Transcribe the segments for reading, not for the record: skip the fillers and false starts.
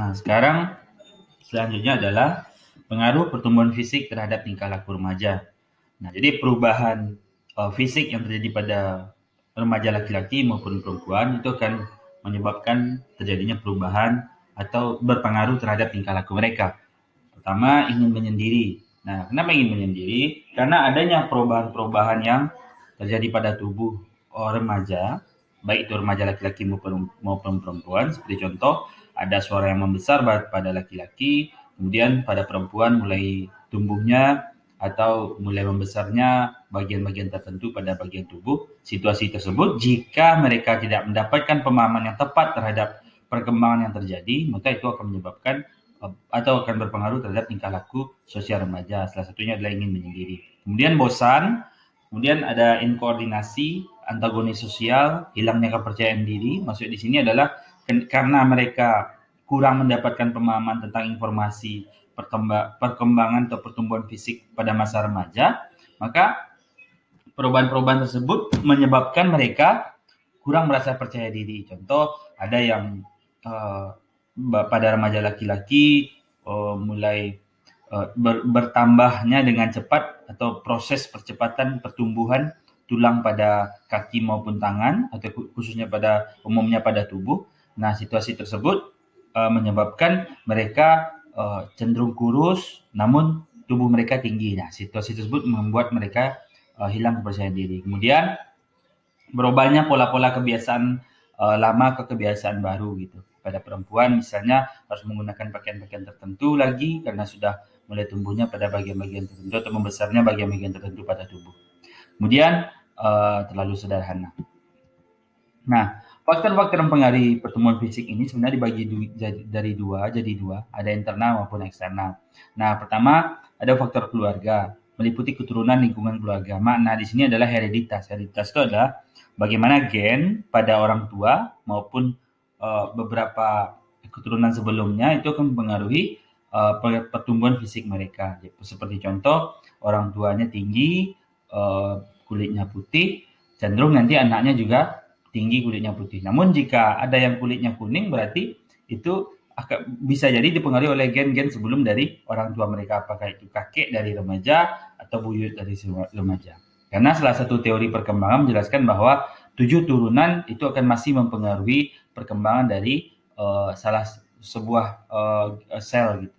Nah, sekarang selanjutnya adalah pengaruh pertumbuhan fisik terhadap tingkah laku remaja. Nah, jadi perubahan fisik yang terjadi pada remaja laki-laki maupun perempuan itu akan menyebabkan terjadinya perubahan atau berpengaruh terhadap tingkah laku mereka. Pertama, ingin menyendiri. Nah, kenapa ingin menyendiri? Karena adanya perubahan-perubahan yang terjadi pada tubuh remaja, baik itu remaja laki-laki maupun perempuan. Seperti contoh, ada suara yang membesar pada laki-laki, kemudian pada perempuan mulai tumbuhnya atau mulai membesarnya bagian-bagian tertentu pada bagian tubuh. Situasi tersebut, jika mereka tidak mendapatkan pemahaman yang tepat terhadap perkembangan yang terjadi, maka itu akan menyebabkan atau akan berpengaruh terhadap tingkah laku sosial remaja. Salah satunya adalah ingin menyendiri. Kemudian bosan, kemudian ada inkoordinasi, antagonis sosial, hilangnya kepercayaan diri. Maksud di sini adalah karena mereka kurang mendapatkan pemahaman tentang informasi perkembangan atau pertumbuhan fisik pada masa remaja, maka perubahan-perubahan tersebut menyebabkan mereka kurang merasa percaya diri. Contoh, ada yang pada remaja laki-laki mulai bertambahnya dengan cepat atau proses percepatan pertumbuhan tulang pada kaki maupun tangan atau khususnya pada umumnya pada tubuh. Nah, situasi tersebut menyebabkan mereka cenderung kurus namun tubuh mereka tinggi. Nah, situasi tersebut membuat mereka hilang kepercayaan diri. Kemudian berubahnya pola-pola kebiasaan lama ke kebiasaan baru gitu. Pada perempuan misalnya harus menggunakan pakaian-pakaian tertentu lagi karena sudah mulai tumbuhnya pada bagian-bagian tertentu atau membesarnya bagian-bagian tertentu pada tubuh. Kemudian terlalu sederhana. Nah, faktor-faktor mempengaruhi pertumbuhan fisik ini sebenarnya dibagi jadi dua, ada internal maupun eksternal. Nah, pertama ada faktor keluarga, meliputi keturunan lingkungan keluarga. Makna di sini adalah hereditas. Hereditas itu adalah bagaimana gen pada orang tua maupun beberapa keturunan sebelumnya itu akan mempengaruhi pertumbuhan fisik mereka. Seperti contoh, orang tuanya tinggi, kulitnya putih, cenderung nanti anaknya juga tinggi kulitnya putih. Namun jika ada yang kulitnya kuning, berarti itu bisa jadi dipengaruhi oleh gen-gen sebelum dari orang tua mereka, apakah itu kakek dari remaja atau buyut dari remaja. Karena salah satu teori perkembangan menjelaskan bahwa 7 turunan itu akan masih mempengaruhi perkembangan dari salah sebuah sel gitu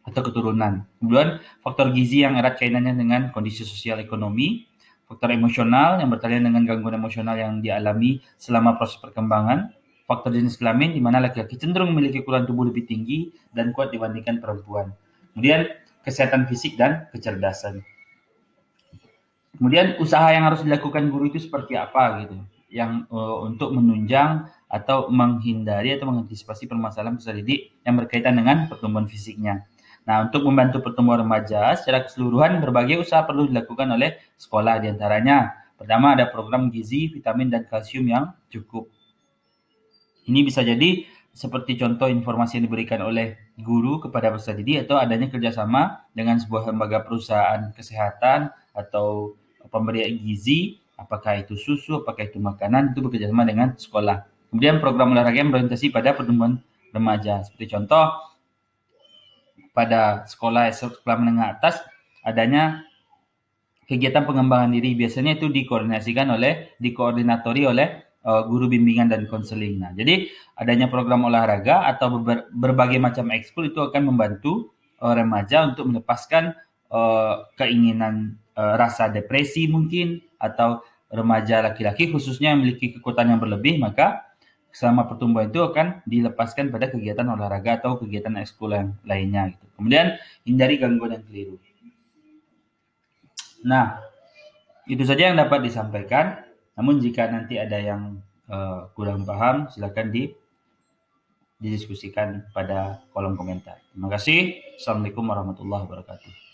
atau keturunan. Kemudian faktor gizi yang erat kaitannya dengan kondisi sosial ekonomi, faktor emosional yang berkaitan dengan gangguan emosional yang dialami selama proses perkembangan, faktor jenis kelamin di mana laki-laki cenderung memiliki ukuran tubuh lebih tinggi dan kuat dibandingkan perempuan. Kemudian kesehatan fisik dan kecerdasan. Kemudian usaha yang harus dilakukan guru itu seperti apa gitu, yang untuk menunjang atau menghindari atau mengantisipasi permasalahan peserta didik yang berkaitan dengan pertumbuhan fisiknya. Nah, untuk membantu pertumbuhan remaja secara keseluruhan, berbagai usaha perlu dilakukan oleh sekolah. Di antaranya, pertama ada program gizi, vitamin, dan kalsium yang cukup. Ini bisa jadi seperti contoh informasi yang diberikan oleh guru kepada peserta didik atau adanya kerjasama dengan sebuah lembaga perusahaan kesehatan atau pemberian gizi, apakah itu susu, apakah itu makanan, itu bekerjasama dengan sekolah. Kemudian program olahraga yang berorientasi pada pertumbuhan remaja. Seperti contoh, pada sekolah menengah atas adanya kegiatan pengembangan diri, biasanya itu dikoordinatori oleh guru bimbingan dan konseling. Nah, jadi adanya program olahraga atau berbagai macam ekskul itu akan membantu remaja untuk melepaskan keinginan rasa depresi mungkin, atau remaja laki-laki khususnya yang memiliki kekuatan yang berlebih, maka selama pertumbuhan itu akan dilepaskan pada kegiatan olahraga atau kegiatan ekskul yang lainnya. Gitu. Kemudian hindari gangguan yang keliru. Nah, itu saja yang dapat disampaikan. Namun jika nanti ada yang kurang paham, silakan didiskusikan pada kolom komentar. Terima kasih. Assalamualaikum warahmatullahi wabarakatuh.